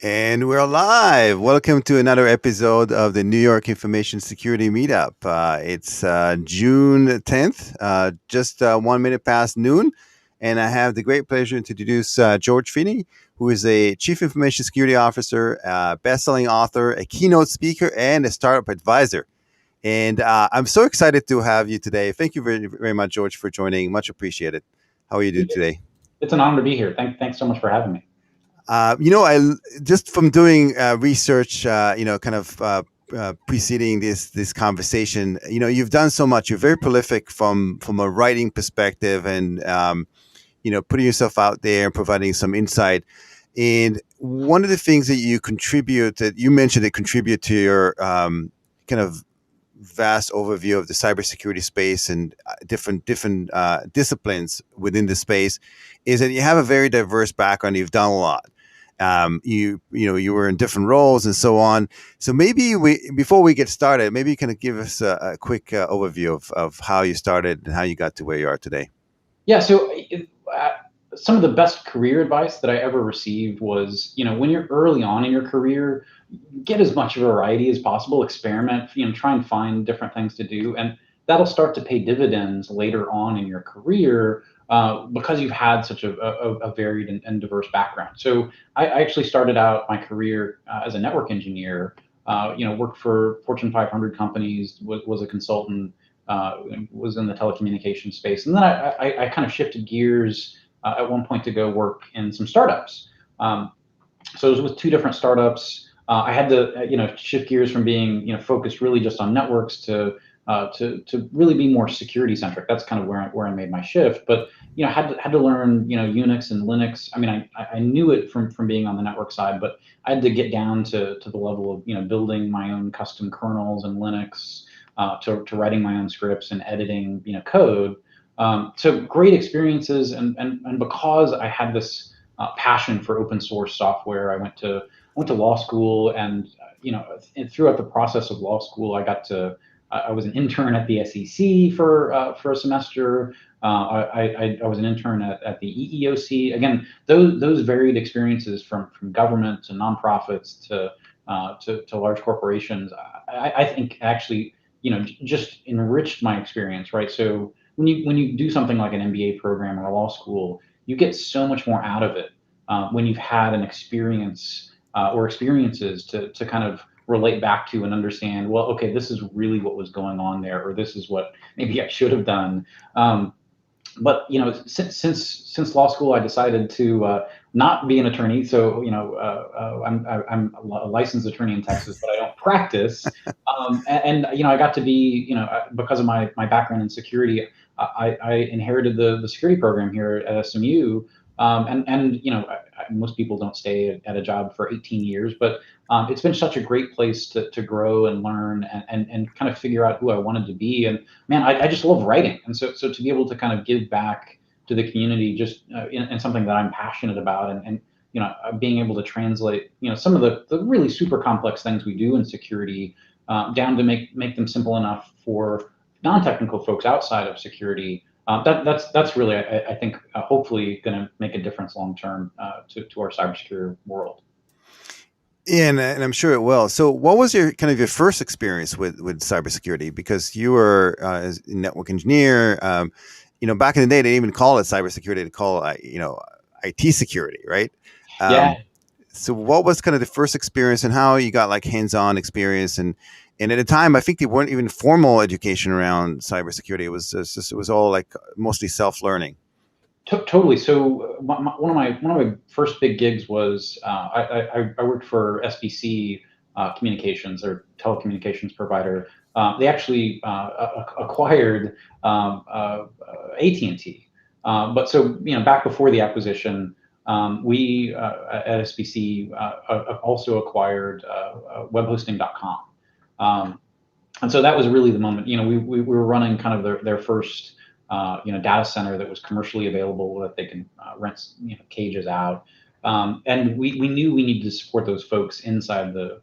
And we're live. Welcome to another episode of the New York Information Security Meetup. It's June 10th, just 1 minute past noon. And I have the great pleasure to introduce George Finney, who is a Chief Information Security Officer, best-selling author, a keynote speaker, and a startup advisor. And I'm so excited to have you today. Thank you very, very much, George, for joining. Much appreciated. How are you doing today? It's an honor to be here. Thanks so much for having me. I just from doing research, kind of preceding this conversation. You've done so much. You're very prolific from a writing perspective, and putting yourself out there and providing some insight. And one of the things that you contribute, that you mentioned, that contribute to your kind of vast overview of the cybersecurity space and different disciplines within the space, is that you have a very diverse background. You've done a lot. You were in different roles and so on. So maybe before we get started, maybe you can give us a quick overview of how you started and how you got to where you are today. Yeah, so some of the best career advice that I ever received was, when you're early on in your career, get as much variety as possible, experiment, try and find different things to do. And that'll start to pay dividends later on in your career because you've had such a varied and diverse background. So I actually started out my career as a network engineer, worked for Fortune 500 companies, was a consultant, was in the telecommunications space. And then I kind of shifted gears at one point to go work in some startups. So it was with two different startups. I had to, shift gears from being, focused really just on networks to really be more security centric. That's kind of where I made my shift. But had to learn, Unix and Linux. I mean, I knew it from being on the network side, but I had to get down to the level of building my own custom kernels in Linux, to writing my own scripts and editing code. So great experiences, and because I had this passion for open source software, I went to law school, and and throughout the process of law school, I was an intern at the SEC for a semester. I was an intern at the EEOC. Again, those varied experiences from government to nonprofits to large corporations, I think actually just enriched my experience, right? So when you do something like an MBA program or a law school, you get so much more out of it when you've had an experience or experiences to kind of relate back to and understand. Well, okay, this is really what was going on there, or this is what maybe I should have done. But since law school, I decided to not be an attorney. So I'm a licensed attorney in Texas, but I don't practice. And I got to be, because of my background in security, I inherited the security program here at SMU. Most people don't stay at a job for 18 years, but it's been such a great place to grow and learn and kind of figure out who I wanted to be. And man, I just love writing. And so to be able to kind of give back to the community just in something that I'm passionate about, and being able to translate, some of the really super complex things we do in security down to make them simple enough for non-technical folks outside of security. That's really, I think, hopefully going to make a difference long term to our cybersecurity world. And I'm sure it will. So, what was your kind of your first experience with cybersecurity? Because you were as a network engineer. Back in the day, they didn't even call it cybersecurity; they call it IT security, right? Yeah, Um, so, what was kind of the first experience, and how you got like hands-on experience? And at the time, I think there weren't even formal education around cybersecurity. It was all like mostly self-learning. Totally. So one of my first big gigs was I worked for SBC Communications, or telecommunications provider. They actually acquired AT&T. But so back before the acquisition, we at SBC also acquired webhosting.com. And so that was really the moment. We were running kind of their first data center that was commercially available, that they can rent cages out. And we knew we needed to support those folks inside the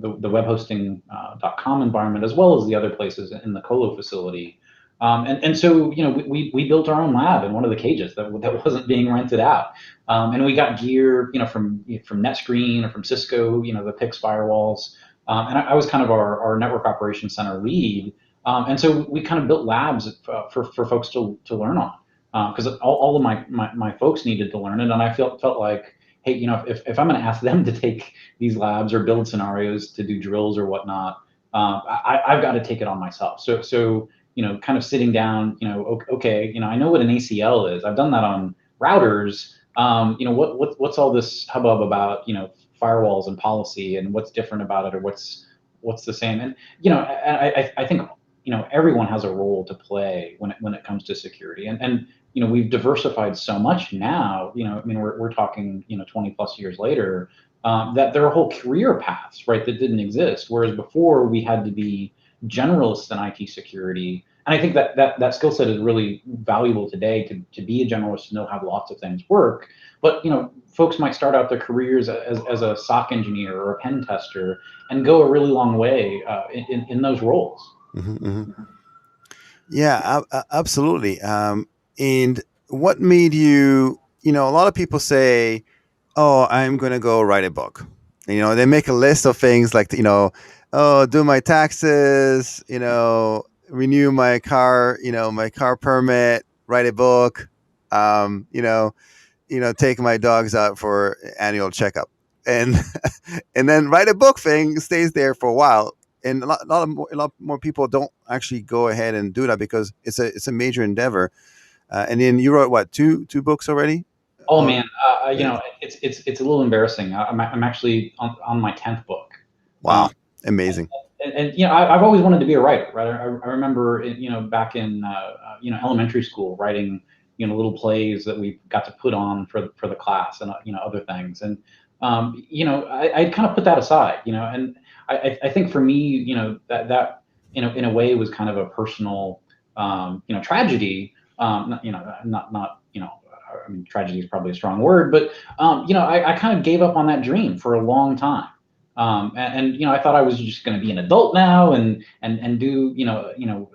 webhosting.com environment, as well as the other places in the colo facility. And so, we built our own lab in one of the cages that wasn't being rented out. And we got gear, from NetScreen or from Cisco, the PIX firewalls. And I was kind of our network operations center lead. And so we kind of built labs for folks to learn on, because all of my folks needed to learn it. And I felt like, hey, if I'm going to ask them to take these labs or build scenarios to do drills or whatnot, I've got to take it on myself. So kind of sitting down, okay, I know what an ACL is. I've done that on routers. What's all this hubbub about, firewalls and policy, and what's different about it, or what's the same? And I think everyone has a role to play when it comes to security, and we've diversified so much now. I mean, we're talking 20 plus years later, that there are whole career paths, right, that didn't exist, whereas before we had to be generalists in IT security. And I think that skill set is really valuable today, to be a generalist, to know how lots of things work. But folks might start out their careers as a SOC engineer or a pen tester and go a really long way in those roles. Hmm. Hmm. Yeah, absolutely. And what made you, a lot of people say, oh, I'm going to go write a book. They make a list of things like, oh, do my taxes, renew my car permit, write a book, um, you know, take my dogs out for annual checkup, and and then write a book thing stays there for a while. And a lot more people don't actually go ahead and do that because it's a major endeavor. And then you wrote what, two books already? Oh Oh, man, it's a little embarrassing. I'm actually on my 10th book. Um, wow, amazing. and I've always wanted to be a writer, right? I remember, back in elementary school, writing little plays that we got to put on for the class, and other things. And I kind of put that aside, and I think for me, that in a way was kind of a personal tragedy. Not I mean, tragedy is probably a strong word, but I kind of gave up on that dream for a long time. And I thought I was just going to be an adult now, and do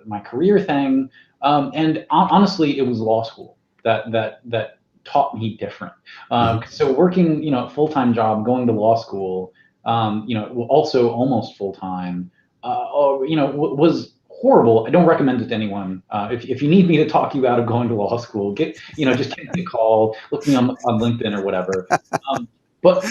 my career thing. And honestly, it was law school that taught me different. Hmm. So working full time job, going to law school, also almost full time, was horrible. I don't recommend it to anyone. If you need me to talk you out of going to law school, just give me a call, look me on LinkedIn or whatever. Um, but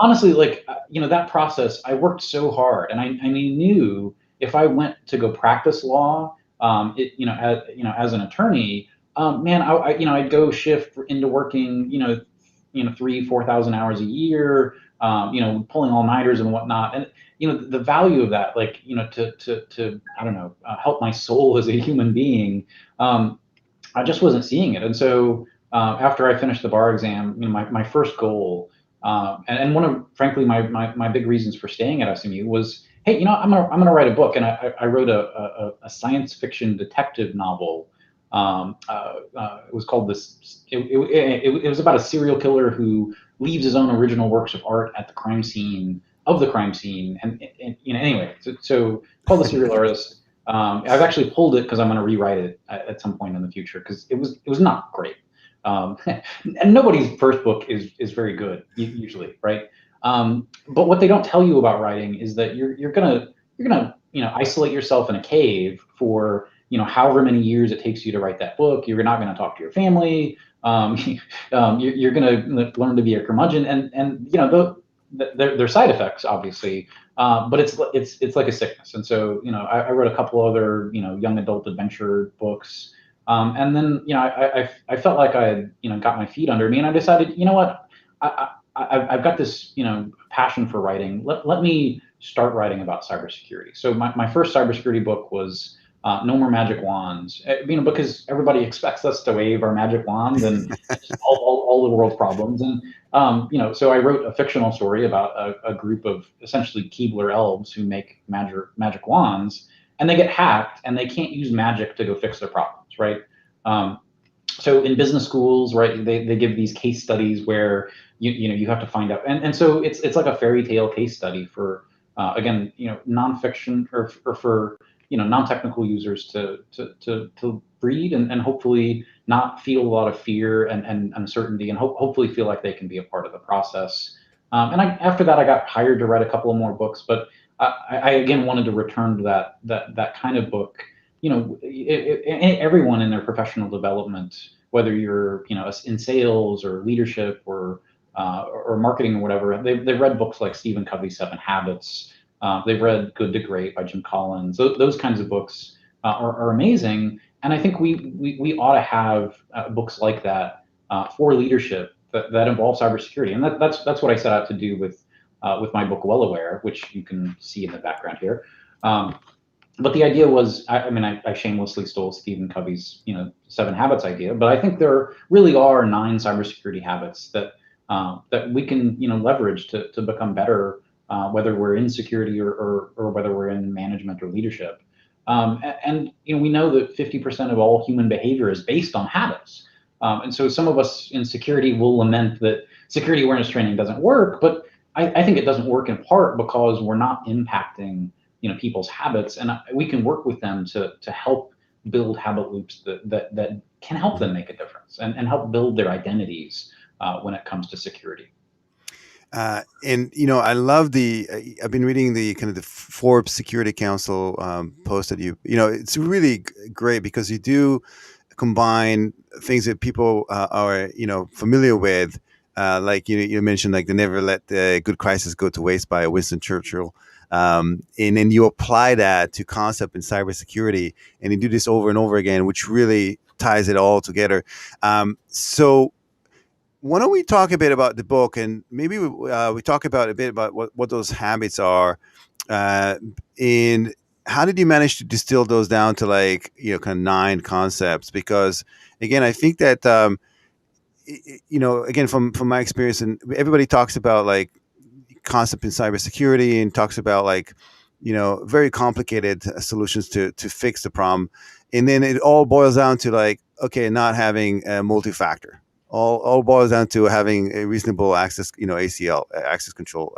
honestly, like, that process, I worked so hard, and I knew if I went to go practice law, as an attorney, man, I'd go shift into working, 3,000 to 4,000 hours a year, pulling all nighters and whatnot. And the value of that, like, to I don't know, help my soul as a human being, I just wasn't seeing it. And so, after I finished the bar exam, my first goal, and one of, frankly, my big reasons for staying at SMU was, hey, I'm gonna write a book. And I wrote a science fiction detective novel. It was called this. It was about a serial killer who leaves his own original works of art at the crime scene of the crime scene. And anyway, so called The Serial Artist. I've actually pulled it because I'm going to rewrite it at some point in the future, because it was not great. And nobody's first book is very good usually, right? But what they don't tell you about writing is that you're gonna isolate yourself in a cave for however many years it takes you to write that book. You're not going to talk to your family. You're going to learn to be a curmudgeon, and their side effects, obviously, but it's like a sickness. And so I wrote a couple other young adult adventure books, and then I felt like I had got my feet under me, and I decided, what, I've got this passion for writing. Let me start writing about cybersecurity. So my first cybersecurity book was No More Magic Wands, because everybody expects us to wave our magic wands and solve all the world's problems. And so I wrote a fictional story about a group of essentially Keebler elves who make magic wands, and they get hacked, and they can't use magic to go fix their problems, right? Um, so in business schools, right, they give these case studies where you have to find out, and so it's like a fairy tale case study for, again, nonfiction, or for non-technical users to read and hopefully not feel a lot of fear and uncertainty, and hopefully feel like they can be a part of the process. And after that, I got hired to write a couple of more books, but I again wanted to return to that kind of book. Everyone in their professional development, whether you're in sales or leadership or marketing or whatever, they've read books like Stephen Covey's Seven Habits. They've read Good to Great by Jim Collins. Those kinds of books are amazing, and I think we ought to have books like that for leadership that involve cybersecurity, and that's what I set out to do with my book Well Aware, which you can see in the background here. But the idea was, I shamelessly stole Stephen Covey's, Seven Habits idea, but I think there really are 9 cybersecurity habits that we can, leverage to become better, whether we're in security or whether we're in management or leadership. And we know that 50% of all human behavior is based on habits. And so some of us in security will lament that security awareness training doesn't work, but I think it doesn't work in part because we're not impacting people's habits, and we can work with them to help build habit loops that can help them make a difference and help build their identities when it comes to security. And I love I've been reading the kind of the Forbes Security Council post that it's really great because you do combine things that people are familiar with, like you mentioned, like the never let the good crisis go to waste by Winston Churchill. And then you apply that to concept in cybersecurity, and you do this over and over again, which really ties it all together. So why don't we talk a bit about the book, and maybe we talk about a bit about what those habits are, and how did you manage to distill those down to kind of 9 concepts? Because again, I think that again from my experience, and everybody talks about concept in cybersecurity and talks about very complicated solutions to fix the problem, and then it all boils down to okay, not having a multi-factor. All boils down to having a reasonable access, ACL, access control,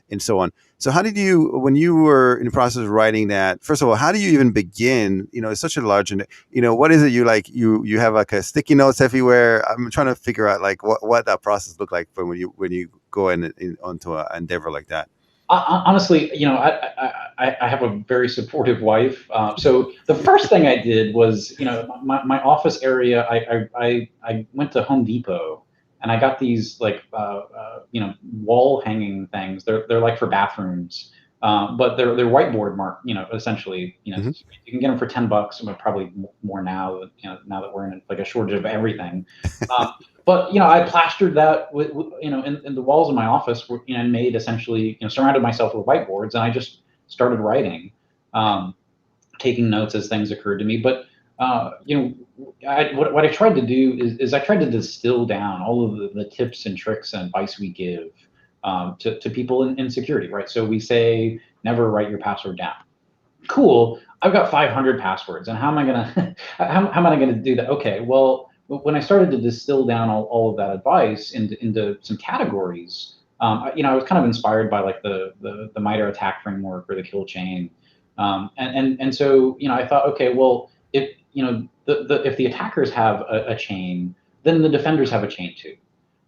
and so on. So how did you, when you were in the process of writing that, first of all, how do you even begin? It's such a large, what is it you have a sticky notes everywhere? I'm trying to figure out what that process looked like for when you go onto an endeavor like that. Honestly, I have a very supportive wife. So the first thing I did was, my office area, I went to Home Depot and I got these wall hanging things. They're like for bathrooms, but they're whiteboard mark, essentially, Mm-hmm. you can get them for $10, but probably more now, now that we're in a shortage of everything. But I plastered that with in the walls of my office, and made essentially surrounded myself with whiteboards, and I just started writing, taking notes as things occurred to me. But what I tried to do is I tried to distill down all of the tips and tricks and advice we give to people in security, right? So we say never write your password down. Cool. I've got 500 passwords, and how am I gonna how am I gonna do that? Okay, well, when I started to distill down all of that advice into some categories, I was kind of inspired by the MITRE ATT&CK framework or the kill chain, and so I thought, okay, well, if if the attackers have a chain, then the defenders have a chain too,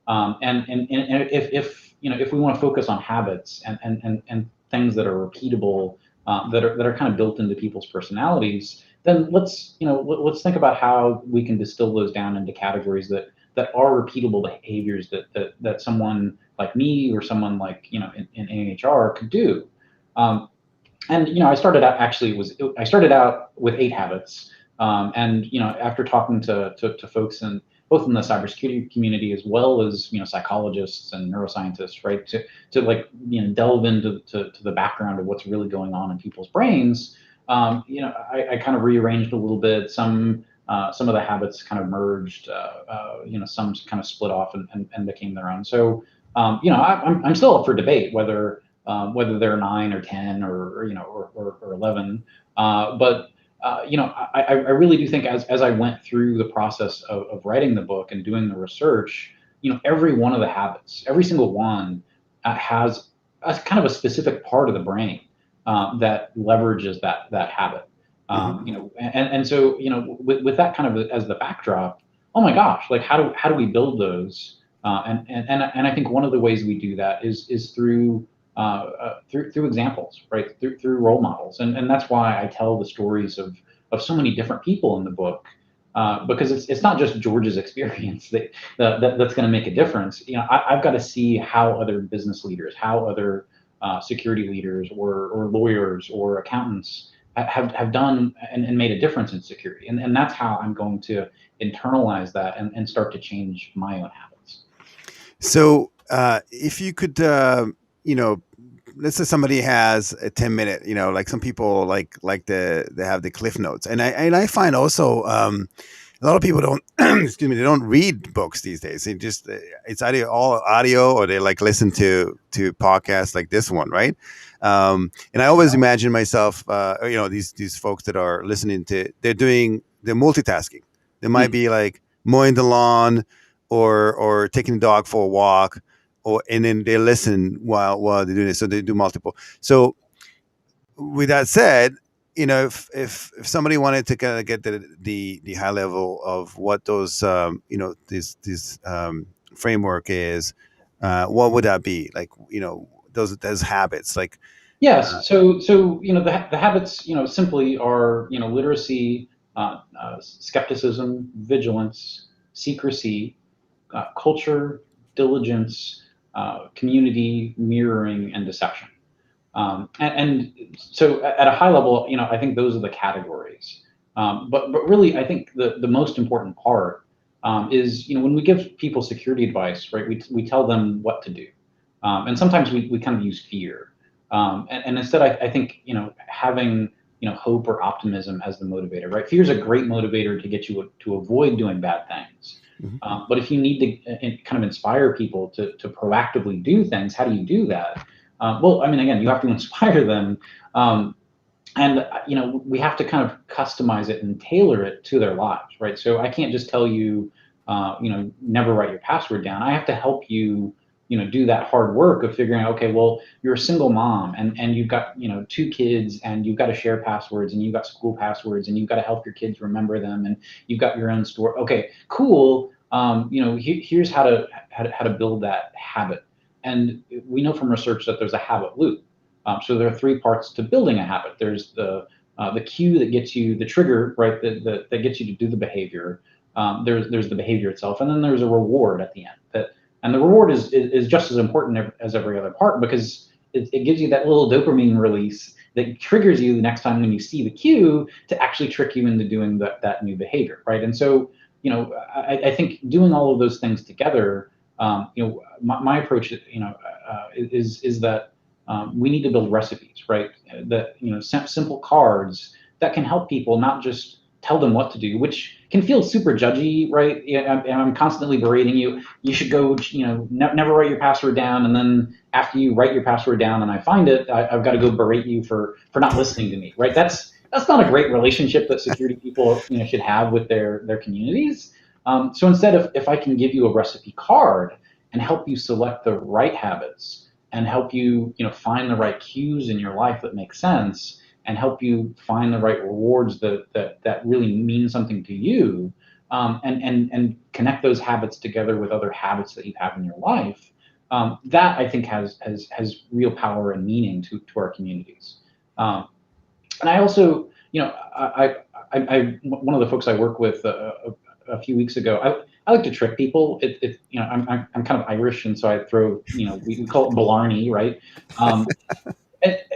and if we want to focus on habits and things that are repeatable, that are kind of built into people's personalities, then let's think about how we can distill those down into categories that are repeatable behaviors that someone like me or someone in HR could do. And I started out with 8 habits, and after talking to folks and both in the cybersecurity community as well as psychologists and neuroscientists, right, to delve into the background of what's really going on in people's brains. I kind of rearranged a little bit. Some of the habits kind of merged. Some kind of split off and became their own. So I'm still up for debate whether they're 9 or 10 or 11. But I really do think as I went through the process of writing the book and doing the research, every one of the habits, every single one, has a kind of a specific part of the brain that leverages that habit. Hmm. And so, with that kind of as the backdrop, oh my gosh, like how do we build those? And I think one of the ways we do that is through examples, right? Through role models, and that's why I tell the stories of so many different people in the book, because it's not just George's experience that's going to make a difference. I've got to see how other business leaders, how other security leaders, or lawyers or accountants have done and made a difference in security, and that's how I'm going to internalize that and start to change my own habits. So, if you could, you know, let's say somebody has a 10 minute, like some people they have the cliff notes, and I find also a lot of people don't excuse me, they don't read books these days. They just it's either all audio or they like listen to podcasts like this one, right? And I always imagine myself, these folks that are listening to, they're multitasking. They might Mm. be like mowing the lawn or taking the dog for a walk, or and then they listen while they're doing it. So they do multiple. So with that said, if somebody wanted to kind of get the high level of what those this framework is, what would that be? Like, those habits, like, uh, Yes. So the habits simply are literacy, skepticism, vigilance, secrecy, culture, diligence, community, mirroring, and deception. And so at a high level, I think those are the categories. But really, I think the most important part is when we give people security advice, right? We tell them what to do, and sometimes we kind of use fear, and instead I think having hope or optimism as the motivator, right? Fear is a great motivator to get you to avoid doing bad things. mhm. But if you need to kind of inspire people to proactively do things, how do you do that? Well, I mean, again, you have to inspire them, and we have to kind of customize it and tailor it to their lives, right? So I can't just tell you, never write your password down. I have to help you, do that hard work of figuring out, okay, well, you're a single mom, and you've got two kids, and you've got to share passwords, and you've got school passwords, and you've got to help your kids remember them, and you've got your own store. Okay, cool. Here's how to build that habit. And we know from research that there's a habit loop. So there are three parts to building a habit. There's the cue that gets you the trigger, right? That gets you to do the behavior. There's the behavior itself, and then there's a reward at the end. And the reward is just as important as every other part, because it gives you that little dopamine release that triggers you the next time when you see the cue to actually trick you into doing that new behavior, right? And so I think doing all of those things together, my approach, is that we need to build recipes, right? That simple cards that can help people, not just tell them what to do, which can feel super judgy, right? Yeah, I'm constantly berating you. You should go, never write your password down, and then after you write your password down and I find it, I've got to go berate you for not listening to me, right? That's not a great relationship that security people should have with their communities. So instead, if I can give you a recipe card and help you select the right habits, and help you find the right cues in your life that make sense, and help you find the right rewards that really mean something to you, and connect those habits together with other habits that you have in your life, that I think has real power and meaning to our communities. And I also, one of the folks I work with a few weeks ago, I like to trick people. I'm kind of Irish, and so I throw, we call it Blarney, right? Um,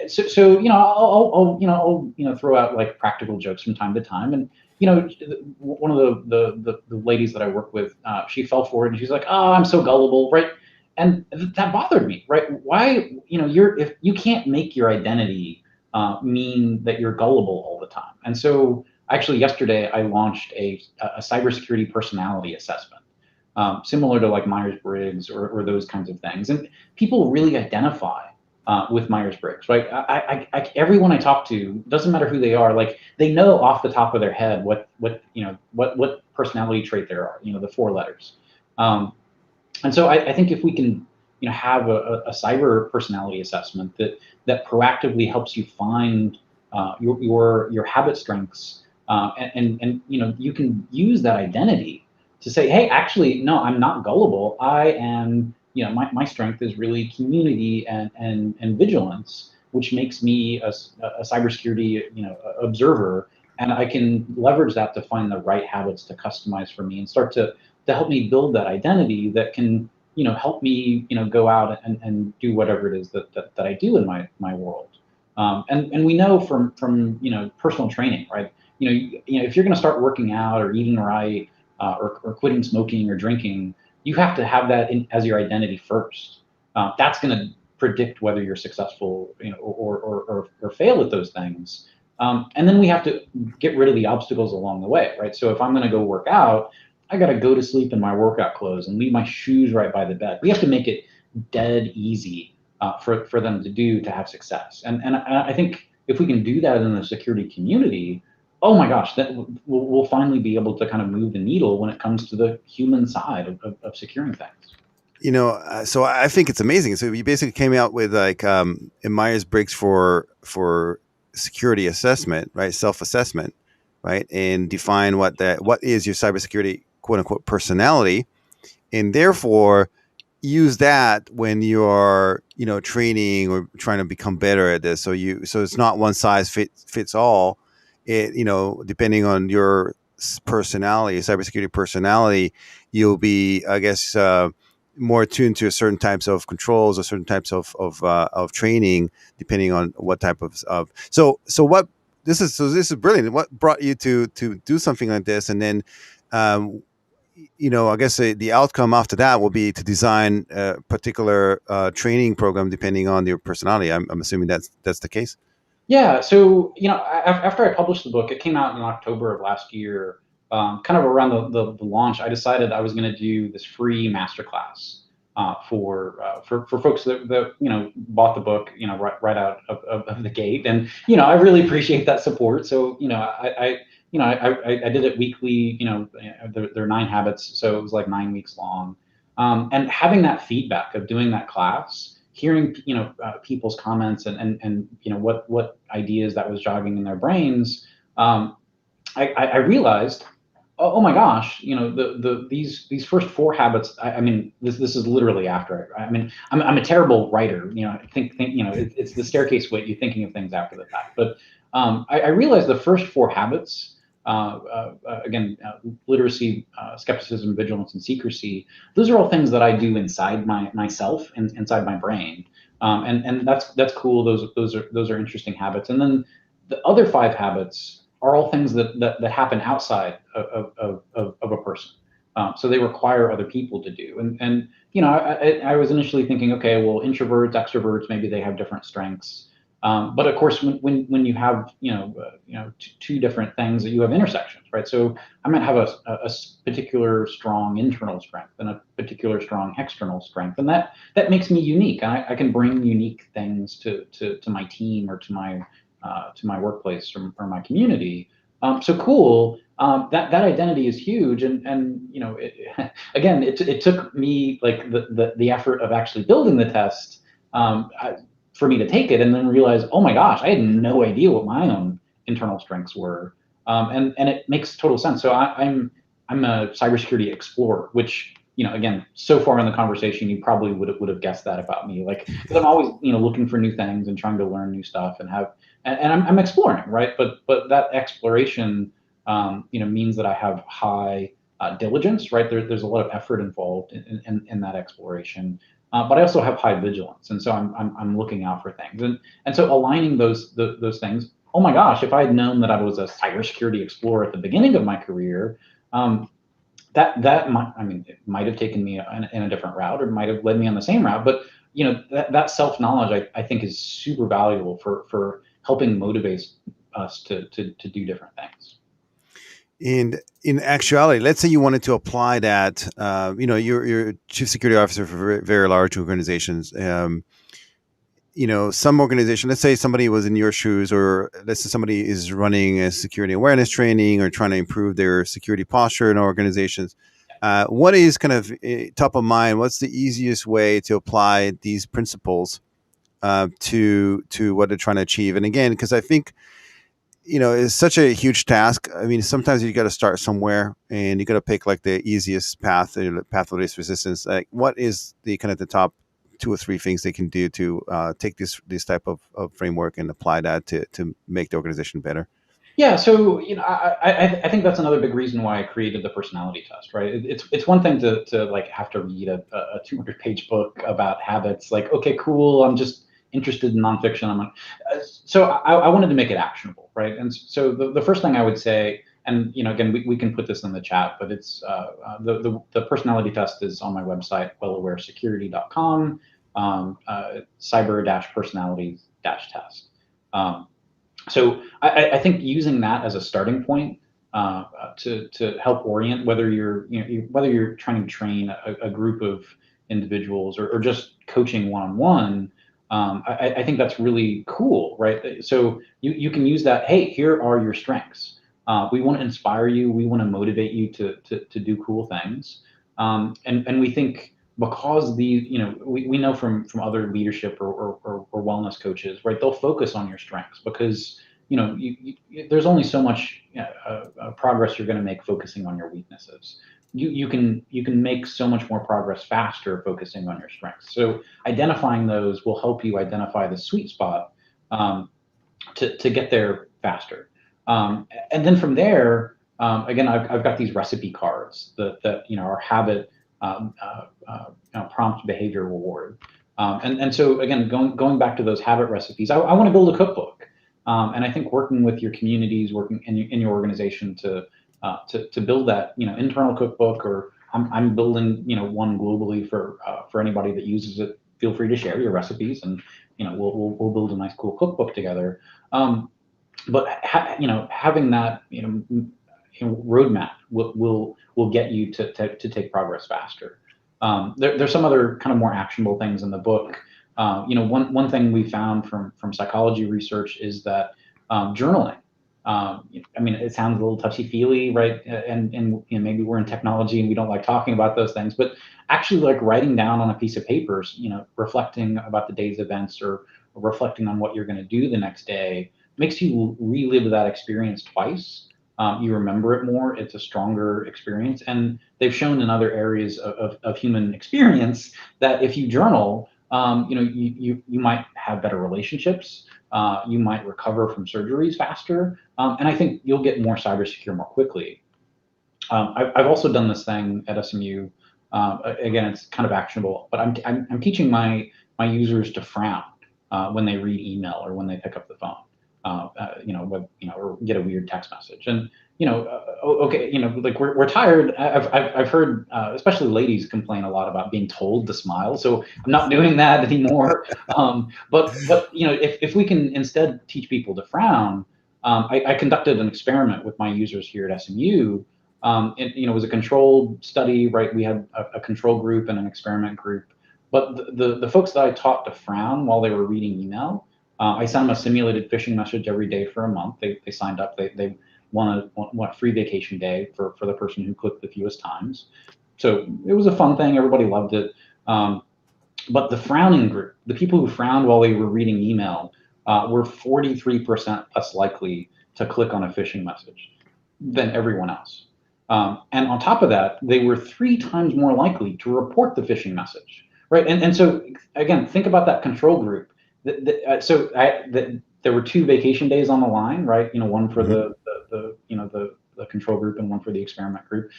so I'll throw out like practical jokes from time to time, and one of the ladies that I work with, she fell for it, and she's like, "Oh, I'm so gullible," right? And that bothered me, right? Why, if you can't make your identity mean that you're gullible all the time. And so actually yesterday I launched a cybersecurity personality assessment, similar to like Myers-Briggs or those kinds of things. And people really identify with Myers-Briggs, right? Everyone I talk to, doesn't matter who they are, like they know off the top of their head what personality trait there are, the four letters. And so I think if we can, have a cyber personality assessment that proactively helps you find your habit strengths, and you can use that identity to say, hey, actually, no, I'm not gullible. I am, my strength is really community and vigilance, which makes me a cybersecurity, observer, and I can leverage that to find the right habits to customize for me and start to help me build that identity that can, help me, go out and do whatever it is that I do in my world. And we know from personal training, right? If you're going to start working out or eating right, or quitting smoking or drinking, you have to have that as your identity first. That's going to predict whether you're successful, or fail at those things. And then we have to get rid of the obstacles along the way, right? So if I'm going to go work out, I got to go to sleep in my workout clothes and leave my shoes right by the bed. We have to make it dead easy for them to do to have success. And I think if we can do that in the security community, oh my gosh, that we'll finally be able to kind of move the needle when it comes to the human side of securing things. So I think it's amazing. So you basically came out with like a Myers-Briggs for security assessment, right? Self-assessment, right? And define what is your cybersecurity quote unquote personality, and therefore use that when you're training or trying to become better at this. So it's not one size fits all. It depending on your personality, cybersecurity personality, you'll be, I guess, more attuned to certain types of controls or certain types of training, depending on what type of. So what this is brilliant. What brought you to do something like this, and then um, I guess the outcome after that will be to design a particular training program depending on your personality. I'm assuming that's the case. Yeah, so after I published the book, it came out in October of last year. Kind of around the launch, I decided I was going to do this free masterclass for folks that bought the book right out of the gate, and I really appreciate that support. So I did it weekly. There are 9 habits, so it was like 9 weeks long, and having that feedback of doing that class, hearing people's comments and what ideas that was jogging in their brains, I realized, oh my gosh, these first 4 habits. I mean, this is literally after. I mean, I'm a terrible writer. I think it's the staircase way, you thinking of things after the fact. But I realized the first 4 habits. Again, literacy, skepticism, vigilance, and secrecy. Those are all things that I do inside myself and inside my brain, and that's cool. Those are interesting habits. And then the other 5 habits are all things that happen outside of a person. So they require other people to do. And I was initially thinking, okay, well, introverts, extroverts, maybe they have different strengths. But of course, when you have two different things, that you have intersections, right? So I might have a particular strong internal strength and a particular strong external strength, and that makes me unique. And I can bring unique things to my team or to my workplace or my community. So cool. That identity is huge, and again, it took me like the effort of actually building the test. For me to take it and then realize, oh my gosh, I had no idea what my own internal strengths were, and it makes total sense. So I'm a cybersecurity explorer, which again, so far in the conversation, you probably would have guessed that about me, like because I'm always looking for new things and trying to learn new stuff and I'm exploring, right? But that exploration means that I have high diligence, right? There's a lot of effort involved in that exploration. But I also have high vigilance, and so I'm looking out for things, and so aligning those things. Oh my gosh, if I had known that I was a cybersecurity explorer at the beginning of my career, that might, I mean, it might have taken me in a different route, or might have led me on the same route. But that self knowledge, I think, is super valuable for helping motivate us to do different things. And in actuality, let's say you wanted to apply that. You're a chief security officer for very, very large organizations. Some organization, let's say somebody was in your shoes, or let's say somebody is running a security awareness training or trying to improve their security posture in organizations. What is kind of top of mind? What's the easiest way to apply these principles to what they're trying to achieve? And again, because I think it's such a huge task. I mean, sometimes you got to start somewhere, and you got to pick like the easiest path, the path of least resistance. Like, what is the kind of the top two or three things they can do to take this type of framework and apply that to make the organization better? Yeah, so I think that's another big reason why I created the personality test, right? It's one thing to like have to read a 200-page book about habits. Like, okay, cool, I'm just interested in nonfiction. So I wanted to make it actionable, right? And so the first thing I would say, and again, we can put this in the chat, but it's the personality test is on my website, wellawaresecurity.com, cyber-personality-test. So I think using that as a starting point to help orient whether whether you're trying to train a group of individuals or just coaching one-on-one, I think that's really cool, right? So you can use that. Hey, here are your strengths. We want to inspire you. We want to motivate you to do cool things. And we think because we know from other leadership or wellness coaches, right? They'll focus on your strengths because there's only so much progress you're going to make focusing on your weaknesses. You can make so much more progress faster focusing on your strengths. So identifying those will help you identify the sweet spot um, to get there faster. And then from there, again, I've got these recipe cards that are habit prompt behavior reward. And so again, going back to those habit recipes, I want to build a cookbook. And I think working with your communities, working in your organization to build that internal cookbook, or I'm building one globally for anybody that uses it. Feel free to share your recipes, and we'll build a nice cool cookbook together. But having that roadmap will get you to take progress faster. There's some other kind of more actionable things in the book. One thing we found from psychology research is that journaling. I mean, it sounds a little touchy-feely, right? And maybe we're in technology and we don't like talking about those things, but actually, like writing down on a piece of paper, reflecting about the day's events or reflecting on what you're going to do the next day makes you relive that experience twice. You remember it more. It's a stronger experience, and they've shown in other areas of human experience that if you journal, you might have better relationships. You might recover from surgeries faster, and I think you'll get more cybersecure more quickly. I've also done this thing at SMU. Again, it's kind of actionable, but I'm teaching my users to frown when they read email or when they pick up the phone. Or get a weird text message, and okay, like we're tired. I've heard, especially ladies complain a lot about being told to smile. So I'm not doing that anymore. But if we can instead teach people to frown, I conducted an experiment with my users here at SMU. It was a controlled study, right? We had a control group and an experiment group, but the folks that I taught to frown while they were reading email. I sent them a simulated phishing message every day for a month. They signed up. They won a free vacation day for the person who clicked the fewest times. So it was a fun thing. Everybody loved it. But the frowning group, the people who frowned while they were reading email, were 43% less likely to click on a phishing message than everyone else. And on top of that, they were 3 times more likely to report the phishing message, right? And so again, think about that control group. There were 2 vacation days on the line, right? One for Hmm. the control group and one for the experiment group.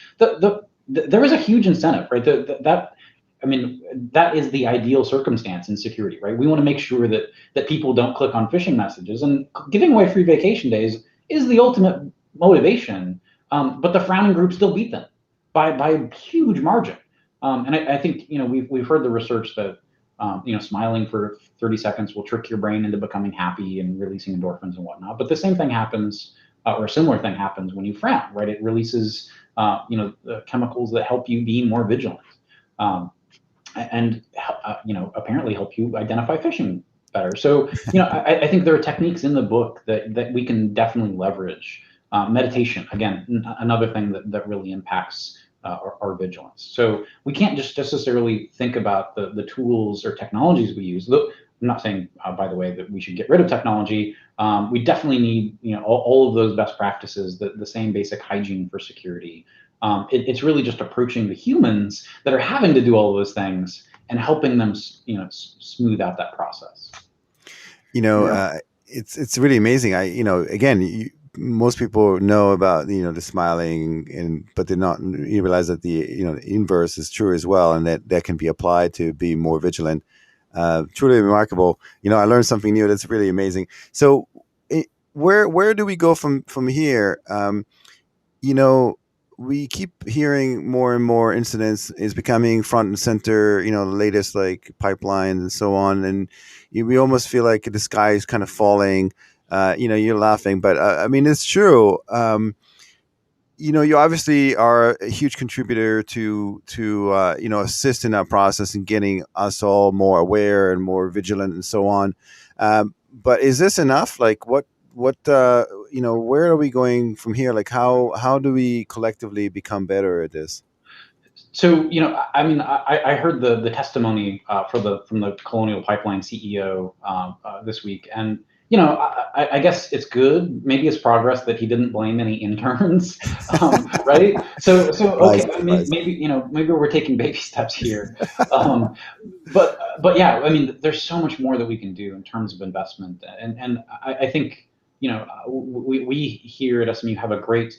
There is a huge incentive, right? I mean, that is the ideal circumstance in security, right? We want to make sure that people don't click on phishing messages, and giving away free vacation days is the ultimate motivation. But the frowning group still beat them by a huge margin. And I think we've heard the research that smiling for 30 seconds will trick your brain into becoming happy and releasing endorphins and whatnot. But the same thing happens, or a similar thing happens when you frown, right? It releases, the chemicals that help you be more vigilant, and apparently help you identify phishing better. So, I think there are techniques in the book that we can definitely leverage. Meditation, again, another thing that really impacts our vigilance. So we can't just necessarily think about the tools or technologies we use. I'm not saying, by the way, that we should get rid of technology. We definitely need, all of those best practices, the same basic hygiene for security. It's really just approaching the humans that are having to do all of those things and helping them, smooth out that process. You know, Yeah. it's really amazing. Again, most people know about the smiling, but they're not. You realize that the inverse is true as well, and that can be applied to be more vigilant. Truly remarkable. I learned something new. That's really amazing. So, where do we go from here? you know, we keep hearing more and more incidents is becoming front and center, the latest like pipelines and so on. And we almost feel like the sky is kind of falling. You're laughing, but I mean, it's true. You obviously are a huge contributor to assist in that process and getting us all more aware and more vigilant and so on. But is this enough? Like, where are we going from here? Like, how do we collectively become better at this? So, I mean, I heard the testimony from the Colonial Pipeline CEO this week, and I guess it's good. Maybe it's progress that he didn't blame any interns, right? So Surprise, okay, surprise. maybe we're taking baby steps here, um, but yeah, I mean, there's so much more that we can do in terms of investment, and I think we here at SMU have a great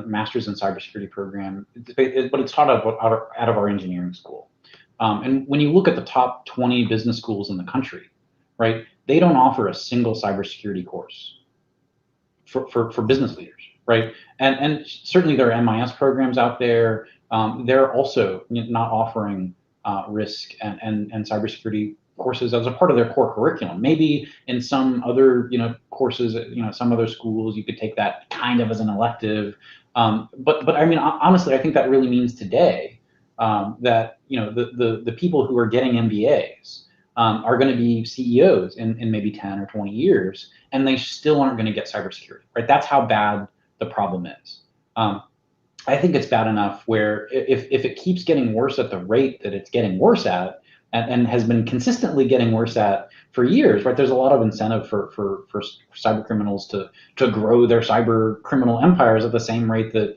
master's in cybersecurity program, but it's taught out of our engineering school. And when you look at the top 20 business schools in the country, right, they don't offer a single cybersecurity course for business leaders, right? And certainly there are MIS programs out there. They're also not offering risk and cybersecurity courses as a part of their core curriculum. Maybe in some other courses, some other schools, you could take that kind of as an elective. But I mean, honestly, I think that really means today that the people who are getting MBAs are going to be CEOs in maybe 10 or 20 years, and they still aren't going to get cybersecurity, right? That's how bad the problem is. I think it's bad enough where if it keeps getting worse at the rate that it's getting worse at, and has been consistently getting worse at for years, right? There's a lot of incentive for cyber criminals to grow their cyber criminal empires at the same rate that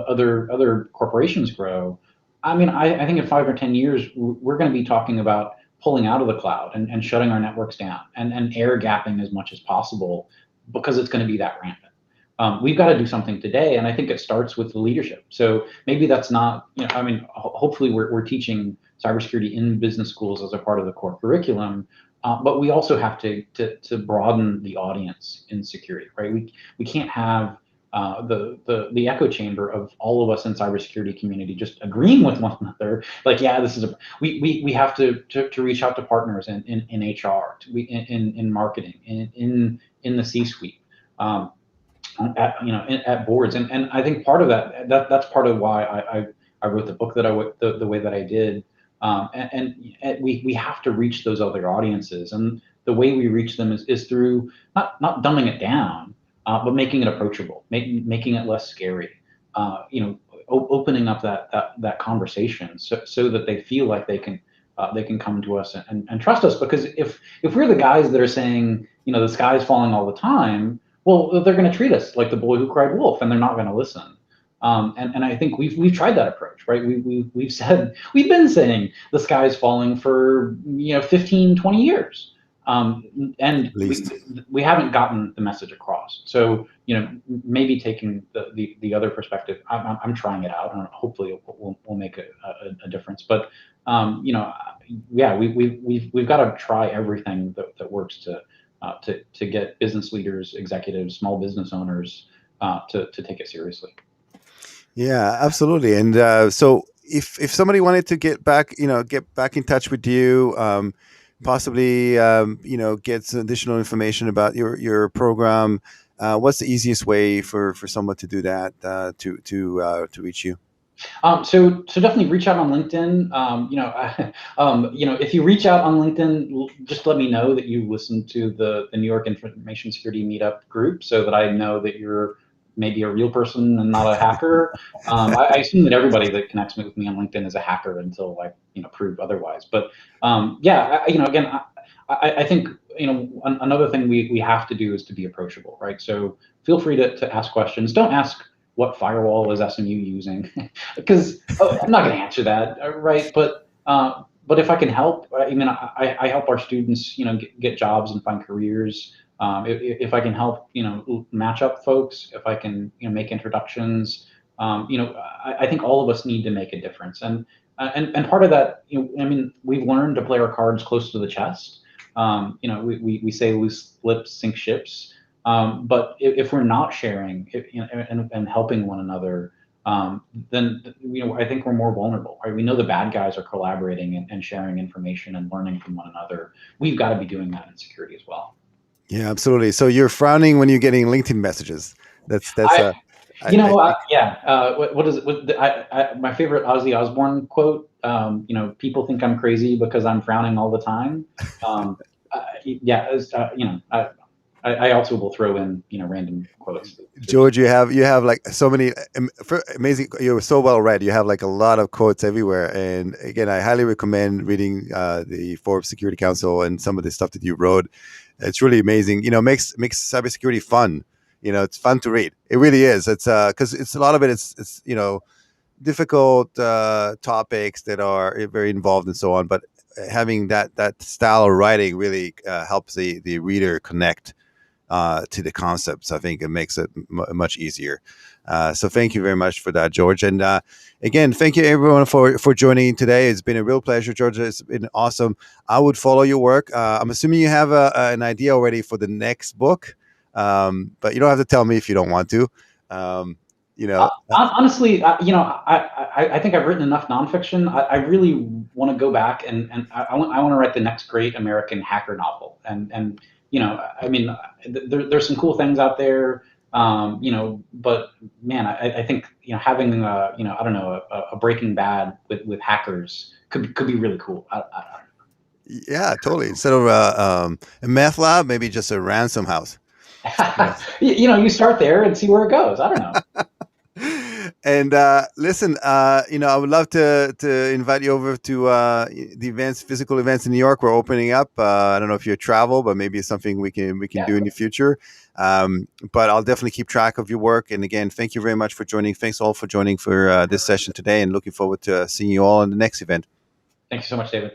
other corporations grow. I mean, I think in 5 or 10 years we're going to be talking about pulling out of the cloud and shutting our networks down and air gapping as much as possible because it's going to be that rampant. We've got to do something today, and I think it starts with the leadership. So maybe that's not, I mean, hopefully we're teaching cybersecurity in business schools as a part of the core curriculum, but we also have to broaden the audience in security, right? We can't have the echo chamber of all of us in cybersecurity community just agreeing with one another. Like, yeah, this is we have to reach out to partners in HR, in marketing, in the C-suite. At boards, and I think part of that's part of why I wrote the book the way that I did, and we have to reach those other audiences, and the way we reach them is through not dumbing it down, but making it approachable, making it less scary, opening up that conversation so that they feel like they can come to us and trust us, because if we're the guys that are saying the sky's falling all the time, well, they're going to treat us like the boy who cried wolf, and they're not going to listen. And I think we've tried that approach, right? We've been saying the sky's falling for 15, 20 years, and At least. we haven't gotten the message across. So maybe taking the other perspective, I'm trying it out, and hopefully we'll make a difference. But yeah, we've got to try everything that works to get business leaders, executives, small business owners to take it seriously. Yeah, absolutely. And so, if somebody wanted to get back in touch with you, possibly get some additional information about your program, what's the easiest way for someone to do that, to reach you? So definitely reach out on LinkedIn. If you reach out on LinkedIn, just let me know that you listened to the New York Information Security Meetup group, so that I know that you're maybe a real person and not a hacker. I assume that everybody that connects with me on LinkedIn is a hacker until I prove otherwise. But yeah, again, I think, another thing we have to do is to be approachable, right? So feel free to ask questions. Don't ask what firewall is SMU using, because I'm not going to answer that, right? But if I can help, I help our students, get jobs and find careers. If I can help, match up folks, if I can, make introductions, I think all of us need to make a difference. And part of that, we've learned to play our cards close to the chest. We say loose lips sink ships. But if we're not sharing, and helping one another, then I think we're more vulnerable, right? We know the bad guys are collaborating and sharing information and learning from one another. We've got to be doing that in security as well. Yeah, absolutely. So you're frowning when you're getting LinkedIn messages. That's I, I think yeah. What is it? My favorite Ozzy Osbourne quote. People think I'm crazy because I'm frowning all the time. Yeah, I also will throw in random quotes. George, you have like so many amazing. You're so well read. You have like a lot of quotes everywhere. And again, I highly recommend reading the Forbes Security Council and some of the stuff that you wrote. It's really amazing. Makes cybersecurity fun. It's fun to read. It really is. It's because it's a lot of it. It's difficult topics that are very involved and so on. But having that style of writing really helps the reader connect to the concepts. I think it makes it much easier. So thank you very much for that, George. And again, thank you everyone for joining today. It's been a real pleasure, George. It's been awesome. I would follow your work. I'm assuming you have an idea already for the next book, but you don't have to tell me if you don't want to. Um, you know, Honestly, I think I've written enough nonfiction. I really want to go back and I want to write the next great American hacker novel. And there's some cool things out there. But man, I think having I don't know, a Breaking Bad with hackers could be really cool. yeah, totally. Instead of a meth lab, maybe just a ransom house. You start there and see where it goes. I don't know. And listen, I would love to invite you over to the events, physical events in New York. We're opening up. I don't know if you travel, but maybe it's something we can do in the future. But I'll definitely keep track of your work. And again, thank you very much for joining. Thanks all for joining for this session today, and looking forward to seeing you all in the next event. Thank you so much, David.